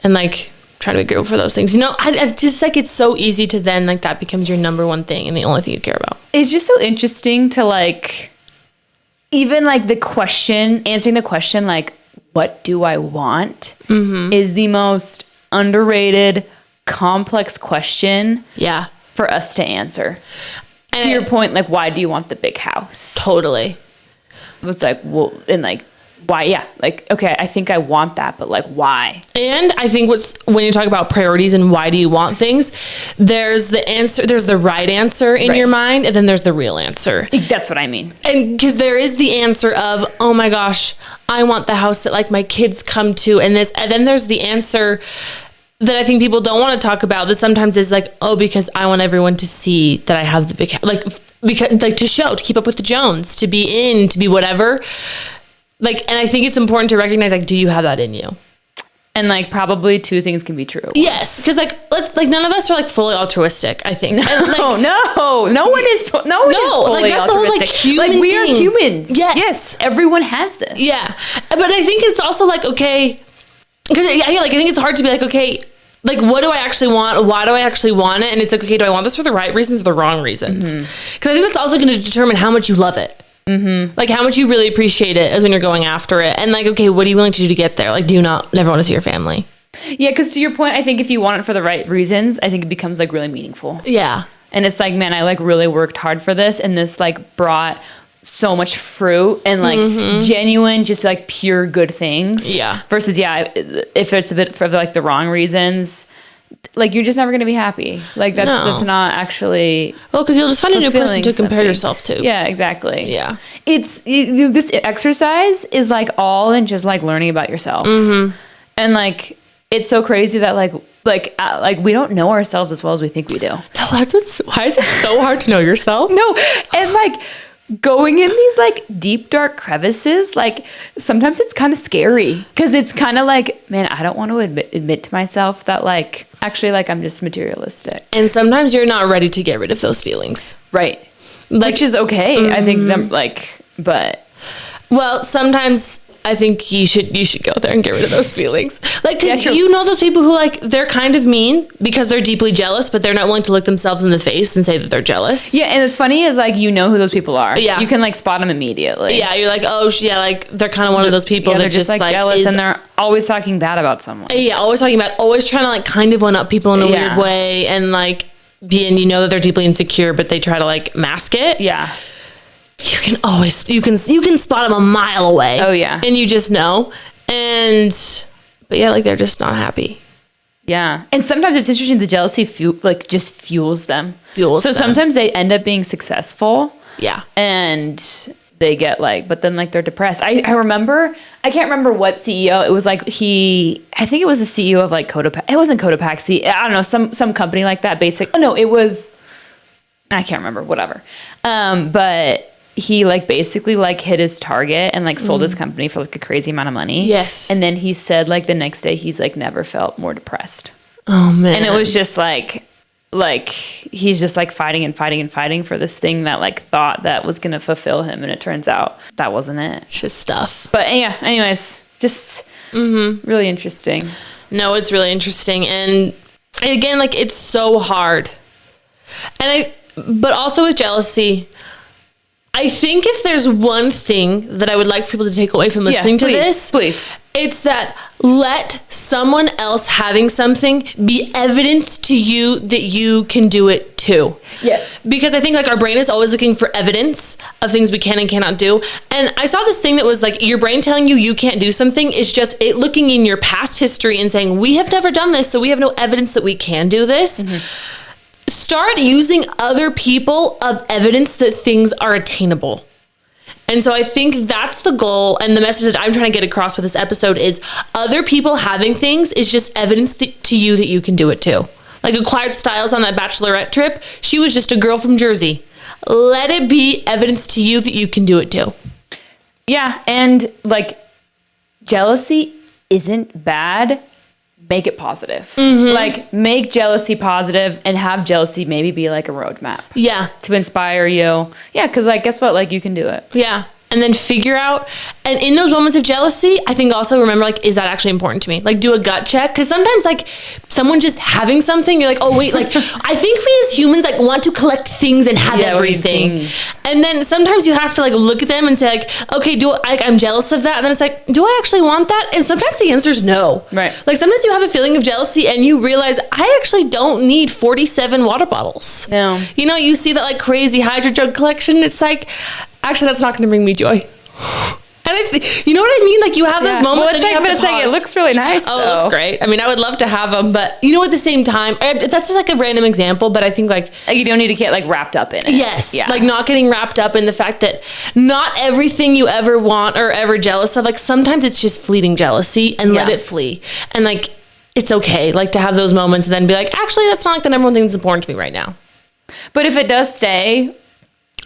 and like try to be grateful for those things. You know, I just like, it's so easy to then like that becomes your number one thing and the only thing you care about. It's just so interesting to like, even like answering the question, like, what do I want is the most underrated, complex question. Yeah. For us to answer. to your point, like, why do you want the big house? Totally. It's like, well, and like, why? Yeah. Like, okay, I think I want that, but like, why? And I think when you talk about priorities and why do you want things, there's the answer, there's the right answer in your mind, and then there's the real answer. That's what I mean. And because there is the answer of, oh my gosh, I want the house that like my kids come to, and then there's the answer that I think people don't want to talk about, that sometimes is like, oh, because I want everyone to see that I have the big house, like, because like to keep up with the Jones, to be whatever. Like, and I think it's important to recognize, like, do you have that in you? And like, probably two things can be true. Yes, because like, none of us are like fully altruistic, I think. No, and, like, no one is fully like, that's altruistic. the whole like human like, we are thing. humans. Yes, everyone has this. Yeah, but I think it's also like, okay, because I think it's hard to be like, okay, like, what do I actually want? Why do I actually want it? And it's like, okay, do I want this for the right reasons or the wrong reasons? Because I think that's also going to determine how much you love it. Like, how much you really appreciate it is when you're going after it. And like, okay, what are you willing to do to get there? Like, do you never want to see your family? Yeah, because to your point, I think if you want it for the right reasons, I think it becomes like really meaningful. Yeah. And it's like, man, I like really worked hard for this, and this like brought so much fruit and like genuine, just like pure good things. Yeah. Versus, if it's a bit for like the wrong reasons, like, you're just never going to be happy. Like, that's not actually. Well, because you'll just find a new person to compare something. yourself to. Yeah, exactly. Yeah. It's this exercise is like all in just like learning about yourself. And like, it's so crazy that like we don't know ourselves as well as we think we do. No, why is it so hard to know yourself? No, and like, going in these like deep dark crevices, like sometimes it's kind of scary, because it's kind of like, man, I don't want to admit to myself that like actually like I'm just materialistic. And sometimes you're not ready to get rid of those feelings. Right. Like, which is okay. I think them like, but well, sometimes I think you should go there and get rid of those feelings. Like, because you know those people who like, they're kind of mean because they're deeply jealous, but they're not willing to look themselves in the face and say that they're jealous. Yeah, and it's funny is like, you know who those people are. Yeah. You can like spot them immediately. Yeah, you're like, oh, yeah, like they're kind of one of those people that they're just like jealous, and they're always talking bad about someone. Yeah, always trying to like kind of one up people in a weird way, and like, and you know that they're deeply insecure, but they try to like mask it. Yeah. You can spot them a mile away. Oh yeah. And you just know. But yeah, like, they're just not happy. Yeah. And sometimes it's interesting, the jealousy just fuels them. So them. sometimes they end up being successful. Yeah. And they get like, but then like they're depressed. I remember, I can't remember what CEO, it was like I think it was the CEO of like Kodapaxi. It wasn't Kodapaxi. I don't know, some company like that, I can't remember, whatever. But he like basically like hit his target and like sold his company for like a crazy amount of money. Yes. And then he said like the next day he's like never felt more depressed. Oh man. And it was just like he's just like fighting and fighting and fighting for this thing that like thought that was going to fulfill him, and it turns out that wasn't it. It's just stuff. But yeah, anyways, just really interesting. No, it's really interesting. And again, like, it's so hard. But also with jealousy, I think if there's one thing that I would like for people to take away from listening to this, please, it's that let someone else having something be evidence to you that you can do it too. Yes. Because I think like our brain is always looking for evidence of things we can and cannot do. And I saw this thing that was like, your brain telling you can't do something is just it looking in your past history and saying, we have never done this, so we have no evidence that we can do this. Start using other people of evidence that things are attainable. And so I think that's the goal, and the message that I'm trying to get across with this episode is other people having things is just evidence to you that you can do it too. Like Acquired Styles on that bachelorette trip, she was just a girl from Jersey. Let it be evidence to you that you can do it too. Yeah, and like, jealousy isn't bad. Make it positive. Like, make jealousy positive, and have jealousy maybe be like a roadmap. Yeah. To inspire you. Yeah, because like, guess what? Like, you can do it. Yeah. and then figure out, and in those moments of jealousy, I think also remember, like, is that actually important to me? Like, do a gut check. Because sometimes, like, someone just having something, you're like, oh, wait, like, I think we as humans, like, want to collect things and have everything. And then sometimes you have to, like, look at them and say, like, okay, I'm jealous of that. And then it's like, do I actually want that? And sometimes the answer is no. Right. Like, sometimes you have a feeling of jealousy and you realize, I actually don't need 47 water bottles. No. You know, you see that, like, crazy Hydro Jug collection. It's like, actually, that's not going to bring me joy. And you know what I mean? Like, you have those moments. Well, it's like, but it's like, it looks really nice. Oh, it looks great. I mean, I would love to have them, but you know, at the same time, that's just like a random example, but I think like you don't need to get like wrapped up in it. Yes. Yeah. Like not getting wrapped up in the fact that not everything you ever want or ever jealous of, like sometimes it's just fleeting jealousy and let it flee. And like, it's okay. Like to have those moments and then be like, actually, that's not like the number one thing that's important to me right now. But if it does stay,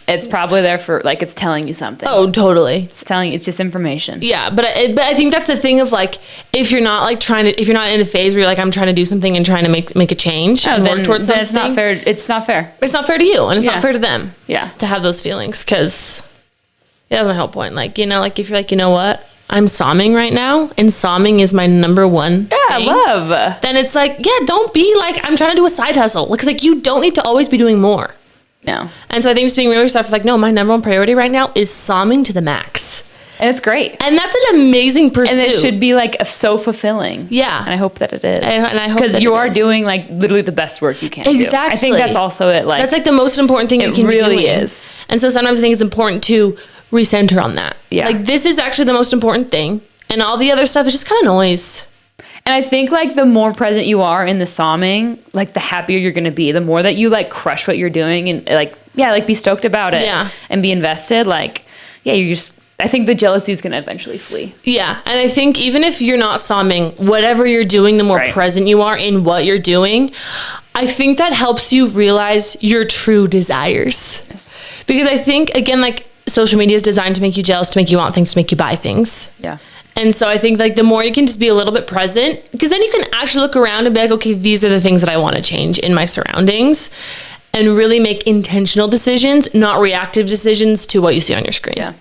it's probably there for, like, it's telling you something. Oh, totally. It's just information. Yeah, but I think that's the thing of, like, if you're not, like, if you're not in a phase where you're like, I'm trying to do something and trying to make a change and work towards something. It's not fair. It's not fair. It's not fair to you, and it's not fair to them. Yeah. To have those feelings, because, that's my whole point. Like, you know, like, if you're like, you know what? I'm somming right now, and somming is my number one thing. Love. Then it's like, don't be like, I'm trying to do a side hustle. Because, like, you don't need to always be doing more. No. And so I think just being really stuff like, no, my number one priority right now is somming to the max. And it's great. And that's an amazing pursuit. And it should be like so fulfilling. Yeah. And I hope that it is. And I hope because you are doing like literally the best work you can do. Exactly. I think that's also it. Like, that's like the most important thing you can be doing. It really is. And so sometimes I think it's important to recenter on that. Yeah. Like this is actually the most important thing. And all the other stuff is just kind of noise. And I think like the more present you are in the somming, like the happier you're going to be. The more that you like crush what you're doing and like, like be stoked about it and be invested. Like, I think the jealousy is going to eventually flee. Yeah. And I think even if you're not somming, whatever you're doing, the more present you are in what you're doing, I think that helps you realize your true desires. Yes. Because I think, again, like social media is designed to make you jealous, to make you want things, to make you buy things. Yeah. And so I think like the more you can just be a little bit present, because then you can actually look around and be like, okay, these are the things that I want to change in my surroundings and really make intentional decisions, not reactive decisions to what you see on your screen. Yeah.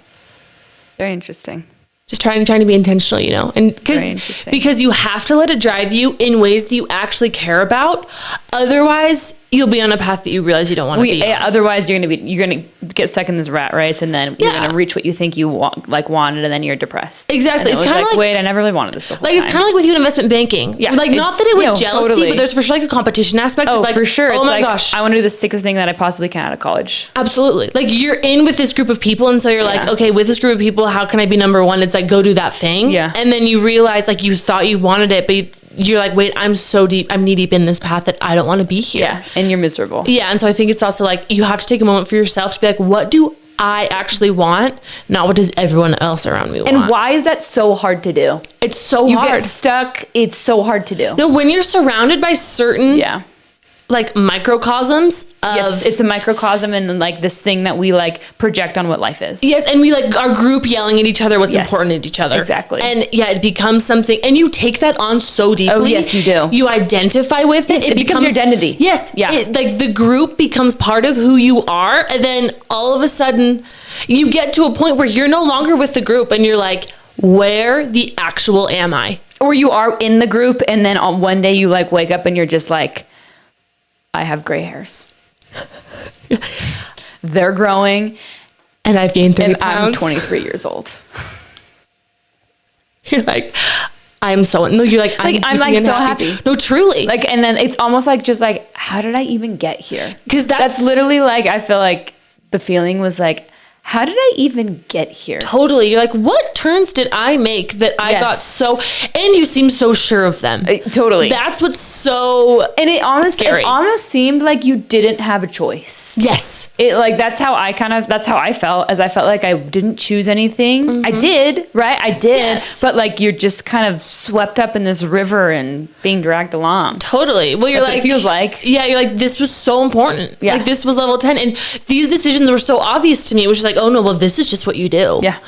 Very interesting. Just trying to be intentional, you know, and because you have to let it drive you in ways that you actually care about. Otherwise, you'll be on a path that you realize you don't want to be. Otherwise, you're gonna get stuck in this rat race, and then you're gonna reach what you think you wanted, and then you're depressed. Exactly. It's kind of like, wait, I never really wanted this the whole time. It's kind of like with you in investment banking. Yeah. Like not that it was jealousy, totally. But there's for sure like a competition aspect. Oh, of like, for sure. Oh my gosh, I want to do the sickest thing that I possibly can out of college. Absolutely. Like you're in with this group of people, and so you're like, okay, with this group of people, how can I be number one? It's like go do that thing. Yeah. And then you realize like you thought you wanted it, but you're like, wait, I'm knee deep in this path that I don't want to be here. Yeah. And you're miserable. Yeah. And so I think it's also like you have to take a moment for yourself to be like, what do I actually want? Not what does everyone else around me want. And why is that so hard to do? It's so hard. You get stuck. It's so hard to do. No, when you're surrounded by certain like microcosms of, yes, it's a microcosm and like this thing that we like project on what life is. Yes, and we like our group yelling at each other what's important at each other. Exactly. And it becomes something, and you take that on so deeply. Oh yes, you do. You identify with it. It becomes your identity. Yes. Yeah. Like the group becomes part of who you are, and then all of a sudden you get to a point where you're no longer with the group and you're like, where the actual am I? Or you are in the group and then on one day you like wake up and you're just like, I have gray hairs. They're growing. And I've gained 30 pounds. I'm 23 years old. You're like, I'm so, no, you're like, I'm like so happy. No, truly. Like, and then it's almost like just like, how did I even get here? Because that's literally like, I feel like the feeling was like, how did I even get here? Totally. You're like, what turns did I make that I got so, and you seem so sure of them. Totally. That's what's so it almost seemed like you didn't have a choice. Yes. That's how I felt, as I felt like I didn't choose anything. Mm-hmm. I did, right? I did. Yes. But like, you're just kind of swept up in this river and being dragged along. Totally. Well, That's what it feels like. Yeah. You're like, this was so important. Yeah. Like this was level 10. And these decisions were so obvious to me. It was just like, oh no, well, this is just what you do. Yeah.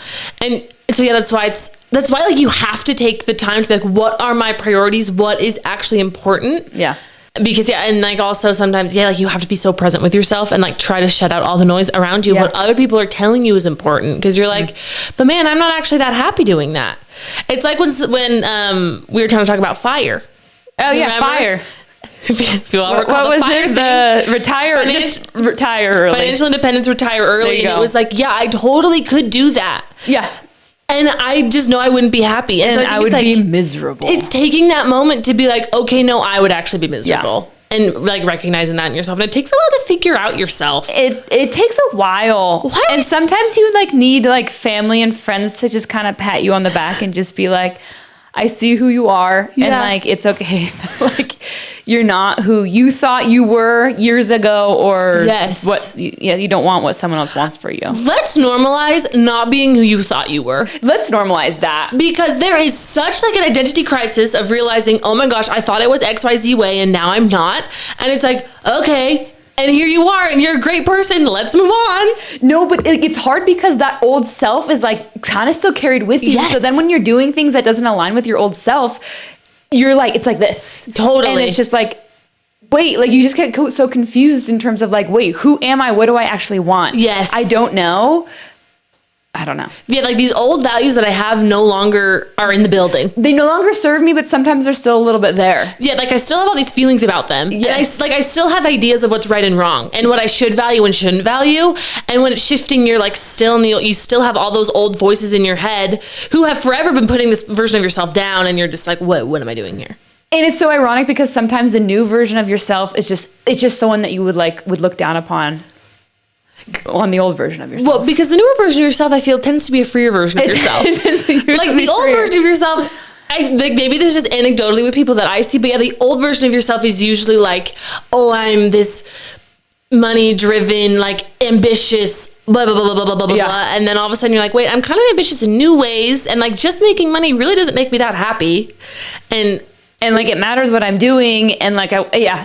And so that's why like you have to take the time to be like, what are my priorities? What is actually important? Yeah. Because and like also sometimes like you have to be so present with yourself and like try to shut out all the noise around you. What other people are telling you is important, because you're like, but man, I'm not actually that happy doing that. It's like when we were trying to talk about fire. Oh yeah, fire. If you all what was it? The retire, just retire early. Financial independence, retire early. And it was like, yeah, I totally could do that. Yeah. And I just know I wouldn't be happy. And so I would be miserable. It's taking that moment to be like, okay, no, I would actually be miserable. Yeah. And like recognizing that in yourself. And it takes a while to figure out yourself. It takes a while. And sometimes you like need like family and friends to just kind of pat you on the back and just be like, I see who you are. Yeah. And like, it's okay. Like, you're not who you thought you were years ago, or you don't want what someone else wants for you. Let's normalize not being who you thought you were. Let's normalize that. Because there is such like an identity crisis of realizing, oh my gosh, I thought I was XYZ way and now I'm not. And it's like, okay, and here you are, and you're a great person. Let's move on. No, but it's hard because that old self is like kind of still carried with you. Yes. So then when you're doing things that doesn't align with your old self, you're like, it's like this. Totally. And it's just like, wait, like you just get so confused in terms of like, wait, who am I? What do I actually want? Yes. I don't know. I don't know. Yeah, like these old values that I have no longer are in the building. They no longer serve me, but sometimes they're still a little bit there. Yeah, like I still have all these feelings about them. Yes. And I still have ideas of what's right and wrong and what I should value and shouldn't value. And when it's shifting, you're like still you still have all those old voices in your head who have forever been putting this version of yourself down, and you're just like, what am I doing here? And it's so ironic because sometimes the new version of yourself is just someone that you would look down upon on the old version of yourself. Well, because the newer version of yourself, I feel, tends to be a freer version of yourself. Like the old version of yourself, maybe this is just anecdotally with people that I see, but yeah, the old version of yourself is usually like, oh, I'm this money-driven, like ambitious, blah, blah, blah, blah, blah, blah, blah. And then all of a sudden you're like, wait, I'm kind of ambitious in new ways, and like just making money really doesn't make me that happy. And like it matters what I'm doing, and like I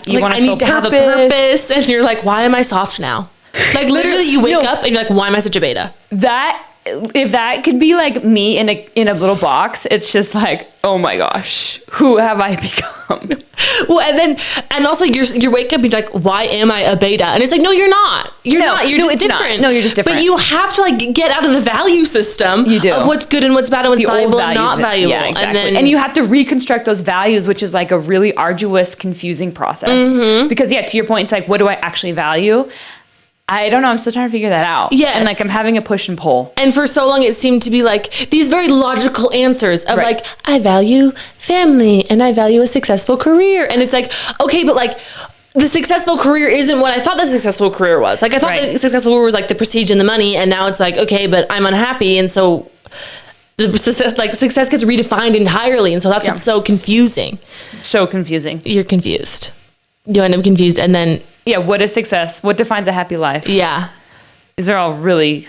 need to have a purpose, and you're like, why am I soft now? Like literally you wake up and you're like, why am I such a beta? If that could be like me in a little box, it's just like, oh my gosh, who have I become? Well, and also you wake up and you're like, why am I a beta? And it's like, no, you're not. You're just different. No, you're just different. But you have to like get out of the value system of what's good and what's bad and what's valuable and not valuable. Yeah, exactly. And you have to reconstruct those values, which is like a really arduous, confusing process. Mm-hmm. Because to your point, it's like, what do I actually value? I don't know. I'm still trying to figure that out. Yes. And like I'm having a push and pull. And for so long, it seemed to be like these very logical answers of like, I value family and I value a successful career. And it's like, okay, but like the successful career isn't what I thought the successful career was. Like I thought the successful career was like the prestige and the money. And now it's like, okay, but I'm unhappy. And so the success gets redefined entirely. And so that's what's so confusing. So confusing. You're confused. You end up confused. And then, what is success? What defines a happy life? Yeah. These are all really,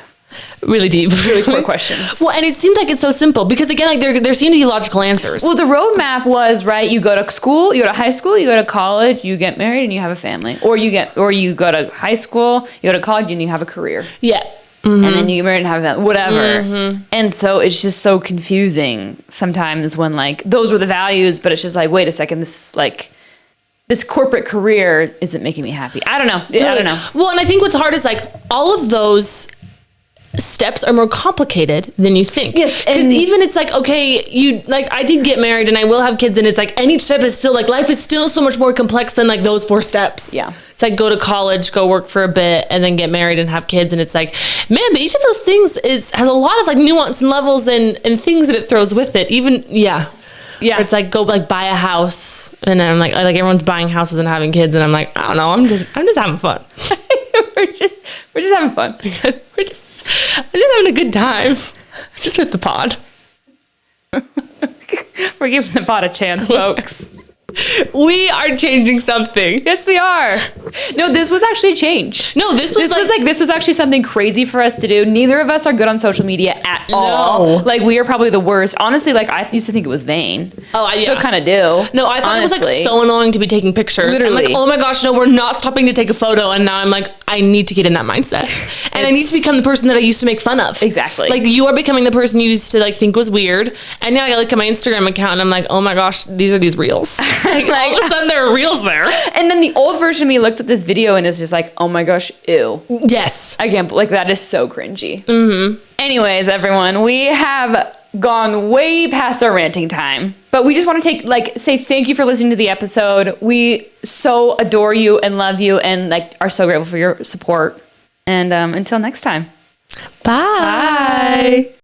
really deep, really core questions. Well, and it seems like it's so simple because again, like there seem to be logical answers. Well, the roadmap was you go to school, you go to high school, you go to college, you get married, and you have a family, or you go to high school, you go to college, and you have a career. Yeah. Mm-hmm. And then you get married and have a family, whatever. Mm-hmm. And so it's just so confusing sometimes when like those were the values, but it's just like, wait a second, this corporate career isn't making me happy. I don't know. I don't know. Well, and I think what's hard is like all of those steps are more complicated than you think. Yes. Because even it's like, okay, I did get married and I will have kids, and it's like, and each step is still like, life is still so much more complex than like those 4 steps. Yeah. It's like go to college, go work for a bit, and then get married and have kids. And it's like, man, but each of those things has a lot of like nuance and levels and things that it throws with it. Even, yeah. Or it's like go like buy a house, and then I'm like everyone's buying houses and having kids, and I'm like, I don't know, I'm just having fun. we're just having fun. I'm just having a good time. Just with the pod. We're giving the pod a chance, folks. We are changing something. Yes, we are. No, this was actually change. No, this was actually something crazy for us to do. Neither of us are good on social media at all. Like we are probably the worst. Honestly, like I used to think it was vain. Oh, I still kind of do. No, I thought it was like so annoying to be taking pictures. Literally. I'm like, oh my gosh, no, we're not stopping to take a photo. And now I'm like, I need to get in that mindset, and I need to become the person that I used to make fun of. Exactly. Like you are becoming the person you used to like think was weird, and now I look at my Instagram account and I'm like, oh my gosh, these are these reels. Like, all of a sudden there are reels there. And then the old version of me looks at this video and is just like, oh my gosh, ew. Yes. I can't, like, that is so cringy. Mm-hmm. Anyways, everyone, we have gone way past our ranting time, but we just want to say thank you for listening to the episode. We so adore you and love you and like are so grateful for your support. And until next time. Bye.